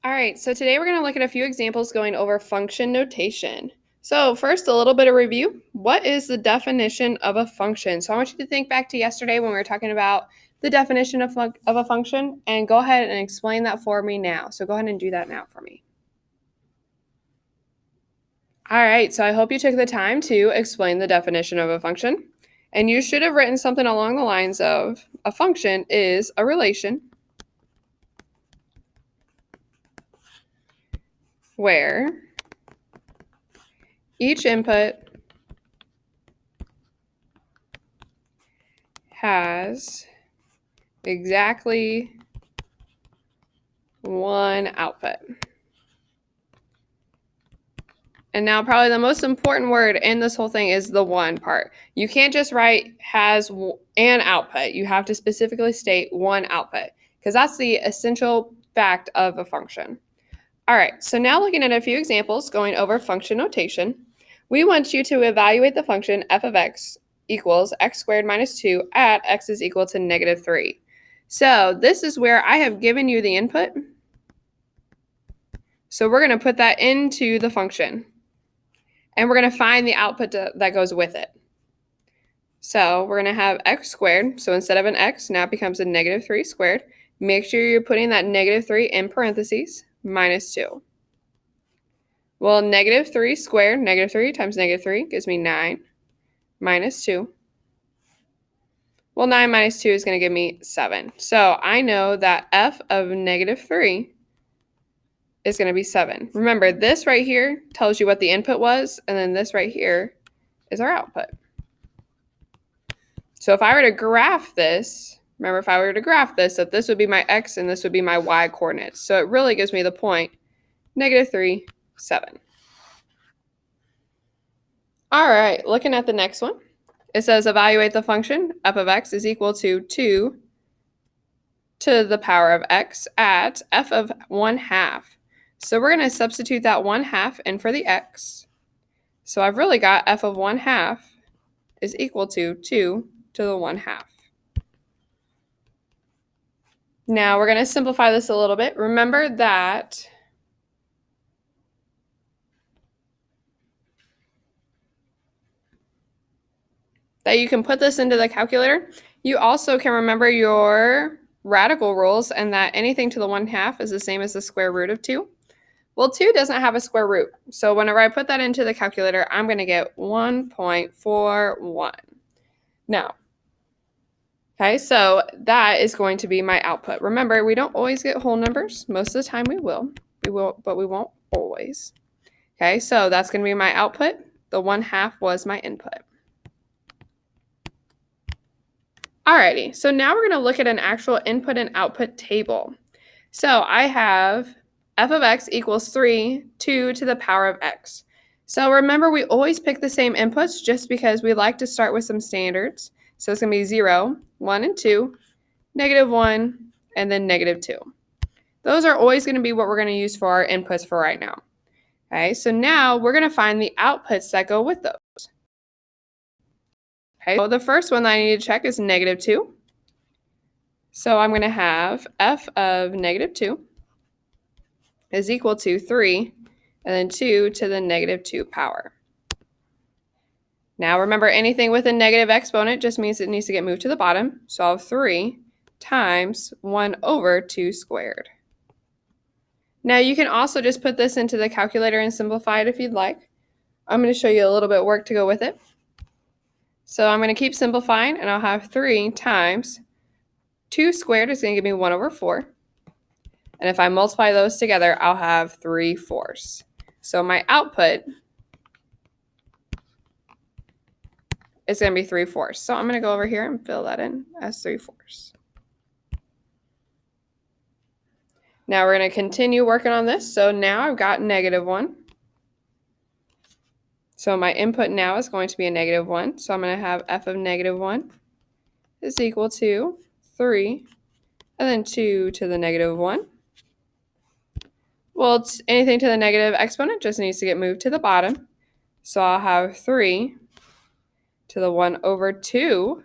All right, so today we're going to look at a few examples going over function notation. So first, a little bit of review. What is the definition of a function? So I want you to think back to yesterday when we were talking about the definition of a function, and go ahead and explain that for me now. So go ahead and do that now for me. All right, so I hope you took the time to explain the definition of a function. And you should have written something along the lines of a function is a relation where each input has exactly one output. And now probably the most important word in this whole thing is the one part. You can't just write has an output. You have to specifically state one output because that's the essential fact of a function. All right, so now looking at a few examples going over function notation, we want you to evaluate the function f of x equals x squared minus 2 at x is equal to negative 3. So this is where I have given you the input. So we're going to put that into the function. And we're going to find the output that goes with it. So we're going to have x squared. So instead of an x, now it becomes a negative 3 squared. Make sure you're putting that negative 3 in parentheses, minus 2. Well, negative 3 squared, negative 3 times negative 3 gives me 9 minus 2. Well, 9 minus 2 is going to give me 7. So I know that f of negative 3 is going to be 7. Remember, this right here tells you what the input was, and then this right here is our output. So if I were to graph this, remember if I were to graph this, that this would be my x and this would be my y coordinates. So it really gives me the point, negative 3, 7. All right, looking at the next one. It says evaluate the function f of x is equal to 2 to the power of x at f of 1/2. So we're going to substitute that 1/2 in for the x. So I've really got f of 1/2 is equal to 2 to the 1/2. Now we're going to simplify this a little bit. Remember that you can put this into the calculator. You also can remember your radical rules and that anything to the 1/2 is the same as the square root of 2. Well, 2 doesn't have a square root. So whenever I put that into the calculator, I'm going to get 1.41. Now, okay, so that is going to be my output. Remember, we don't always get whole numbers. Most of the time we will, but we won't always. Okay, so that's going to be my output. The 1/2 was my input. Alrighty, so now we're going to look at an actual input and output table. So I have f of x equals 3, 2 to the power of x. So remember, we always pick the same inputs just because we like to start with some standards. So it's going to be 0, 1, and 2, negative 1, and then negative 2. Those are always going to be what we're going to use for our inputs for right now. Okay, so now we're going to find the outputs that go with those. Okay, so the first one that I need to check is negative 2. So I'm going to have f of negative 2 is equal to 3, and then 2 to the negative 2 power. Now remember, anything with a negative exponent just means it needs to get moved to the bottom. So I'll have 3 times 1 over 2 squared. Now you can also just put this into the calculator and simplify it if you'd like. I'm going to show you a little bit of work to go with it. So I'm going to keep simplifying, and I'll have 3 times 2 squared is going to give me 1 over 4. And if I multiply those together, I'll have 3/4. So my output is going to be 3/4. So I'm going to go over here and fill that in as 3/4. Now we're going to continue working on this. So now I've got negative 1. So my input now is going to be a negative 1. So I'm going to have f of negative 1 is equal to 3, and then 2 to the negative 1. Well, anything to the negative exponent just needs to get moved to the bottom. So I'll have 3 to the 1 over 2.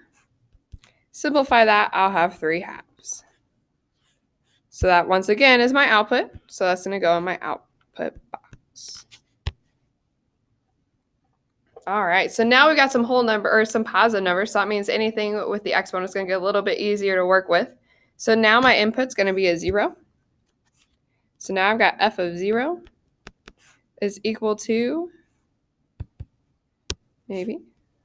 Simplify that, I'll have 3/2. So that once again is my output. So that's going to go in my output box. All right, so now we got some whole number or some positive numbers. So that means anything with the exponent is going to get a little bit easier to work with. So now my input's going to be a 0. So now I've got f of 0 is equal to, maybe,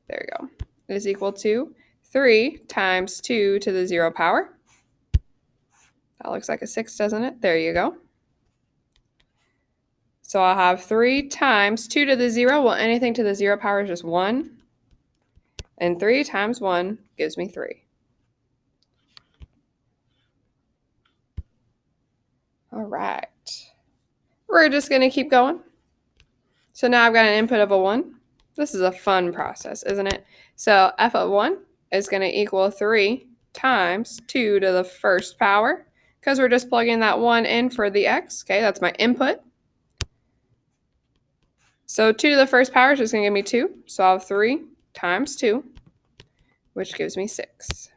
there we go, is equal to 3 times 2 to the 0 power. That looks like a 6, doesn't it? There you go. So I'll have 3 times 2 to the 0. Well, anything to the 0 power is just 1. And 3 times 1 gives me 3. All right. We're just going to keep going. So now I've got an input of a 1. This is a fun process, isn't it? So f of 1 is going to equal 3 times 2 to the first power, because we're just plugging that 1 in for the x. Okay, that's my input. So 2 to the first power is just going to give me 2. So I'll have 3 times 2, which gives me 6.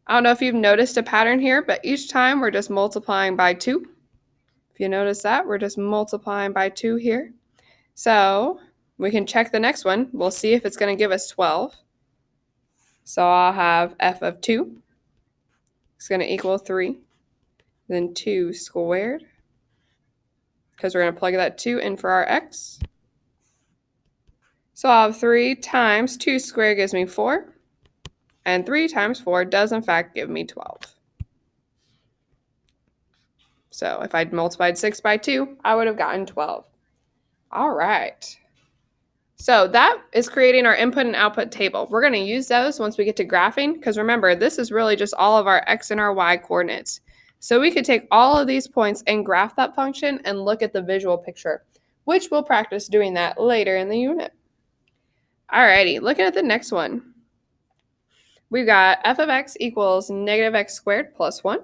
I don't know if you've noticed a pattern here, but each time we're just multiplying by 2. If you notice that, we're just multiplying by 2 here. So we can check the next one. We'll see if it's going to give us 12. So I'll have f of 2. It's going to equal 3. Then 2 squared, because we're going to plug that 2 in for our x. So I'll have 3 times 2 squared gives me 4. And 3 times 4 does in fact give me 12. So if I'd multiplied 6 by 2, I would have gotten 12. All right. So that is creating our input and output table. We're going to use those once we get to graphing, because remember, this is really just all of our x and our y coordinates. So we could take all of these points and graph that function and look at the visual picture, which we'll practice doing that later in the unit. Alrighty, looking at the next one. We've got f of x equals negative x squared plus 1.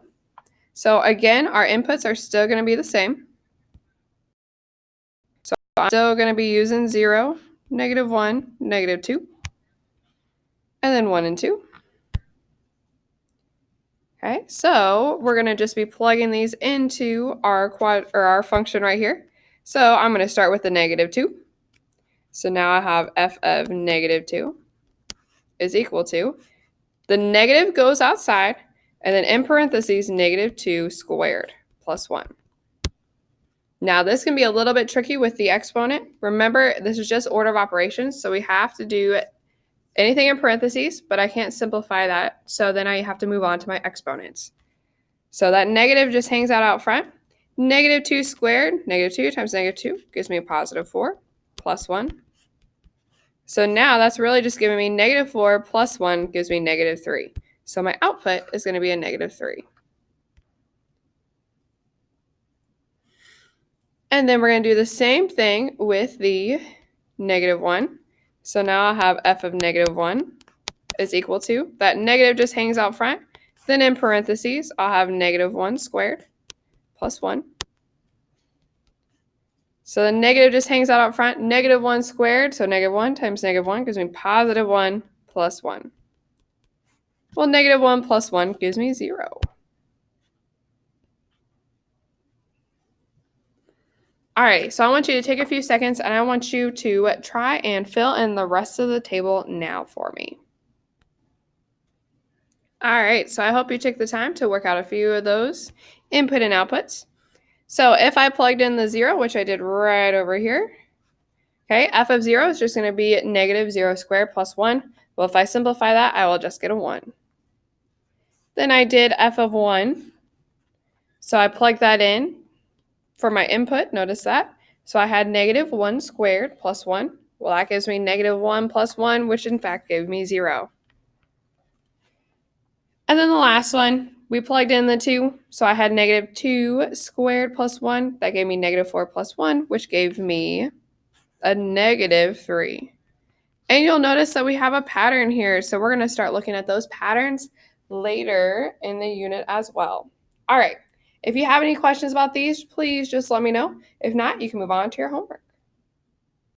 So again, our inputs are still going to be the same. So I'm still going to be using 0, negative 1, negative 2, and then 1 and 2. Okay, so we're going to just be plugging these into our function right here. So I'm going to start with the negative 2. So now I have f of negative 2 is equal to, the negative goes outside, and then in parentheses, negative 2 squared plus 1. Now this can be a little bit tricky with the exponent. Remember, this is just order of operations, so we have to do anything in parentheses, but I can't simplify that, so then I have to move on to my exponents. So that negative just hangs out front. Negative 2 squared, negative 2 times negative 2 gives me a positive 4 plus 1. So now that's really just giving me negative 4 plus 1 gives me negative 3. So my output is going to be a negative 3. And then we're going to do the same thing with the negative 1. So now I'll have f of negative 1 is equal to, that negative just hangs out front. Then in parentheses, I'll have negative 1 squared plus 1. So the negative just hangs out front, negative 1 squared. So negative 1 times negative 1 gives me positive 1 plus 1. Well, negative 1 plus 1 gives me 0. All right, so I want you to take a few seconds and I want you to try and fill in the rest of the table now for me. All right, so I hope you took the time to work out a few of those input and outputs. So if I plugged in the 0, which I did right over here, okay, f of 0 is just going to be negative 0 squared plus 1. Well, if I simplify that, I will just get a 1. Then I did f of 1. So I plugged that in for my input. Notice that. So I had negative 1 squared plus 1. Well, that gives me negative 1 plus 1, which in fact gave me 0. And then the last one, we plugged in the 2. So I had negative 2 squared plus 1. That gave me negative 4 plus 1, which gave me a negative 3. And you'll notice that we have a pattern here. So we're going to start looking at those patterns later in the unit as well. All right. If you have any questions about these, please just let me know. If not, you can move on to your homework.